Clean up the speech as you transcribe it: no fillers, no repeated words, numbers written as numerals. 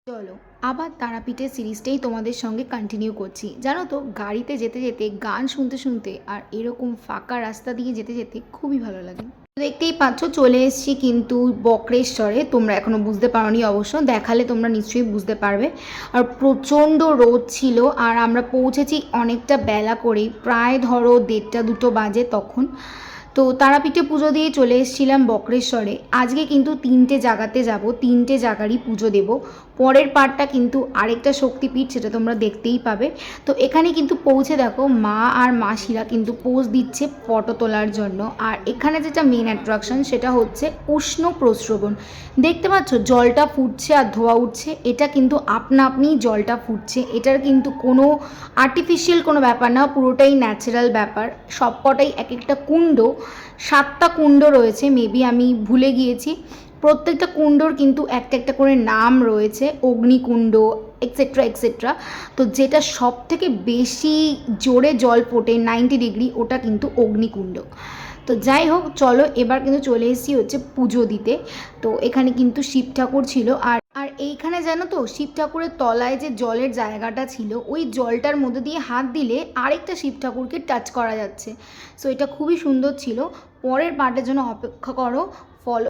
চলো আবার তারাপীঠের সিরিজটাই তোমাদের সঙ্গে কন্টিনিউ করছি। জানো তো, গাড়িতে যেতে যেতে গান শুনতে শুনতে আর এরকম ফাঁকা রাস্তা দিয়ে যেতে যেতে খুবই ভালো লাগে। দেখতেই পাচ্ছ চলে এসেছি কিন্তু বক্রেশ্বরে। তোমরা এখনো বুঝতে পারোনি, অবশ্য দেখালে তোমরা নিশ্চয়ই বুঝতে পারবে। আর প্রচণ্ড রোদ ছিল, আর আমরা পৌঁছেছি অনেকটা বেলা করেই, প্রায় ধরো 1:30-2 বাজে তখন। তো তারাপীঠে পুজো দিয়ে চলে এসেছিলাম বক্রেশ্বরে। আজকে কিন্তু 3টে জায়গাতে যাব, 3টে জায়গারই পুজো দেব। পরের পার্টটা কিন্তু আরেকটা শক্তিপীঠ, সেটা তোমরা দেখতেই পাবে। তো এখানে কিন্তু পৌঁছে দেখো মা আর মাসিরা কিন্তু পোজ দিচ্ছে ফটো তোলার জন্য। আর এখানে যেটা মেন অ্যাট্রাকশন সেটা হচ্ছে উষ্ণ প্রস্রবণ। দেখতে পাচ্ছ জলটা ফুটছে আর ধোয়া উঠছে, এটা কিন্তু আপনা আপনিই জলটা ফুটছে। এটার কিন্তু কোনো আর্টিফিশিয়াল কোনো ব্যাপার না, পুরোটাই ন্যাচারাল ব্যাপার। সবকটাই এক একটা কুণ্ড, 7টা কুণ্ড রয়েছে, মেবি আমি ভুলে গিয়েছি। প্রত্যেকটা কুণ্ডর কিন্তু একটা একটা করে নাম রয়েছে, অগ্নিকুণ্ড এক্সেট্রা এক্সেট্রা। তো যেটা সব থেকে বেশি জোরে জল ফোটে 90 ডিগ্রি, ওটা কিন্তু অগ্নিকুণ্ড। তো যাই হোক, চলো এবার কিন্তু চলে এসেছি হচ্ছে পুজো দিতে। তো এখানে কিন্তু শিব ঠাকুর ছিল, আর আর এইখানে জানো তো, শিব ঠাকুরের তলায় যে জলের জায়গাটা ছিল, ওই জলটার মধ্যে দিয়ে হাত দিলে আরেকটা শিব ঠাকুরকে টাচ করা যাচ্ছে। সো এটা খুবই সুন্দর ছিল। পরের পার্টের জন্য অপেক্ষা করো। ফলো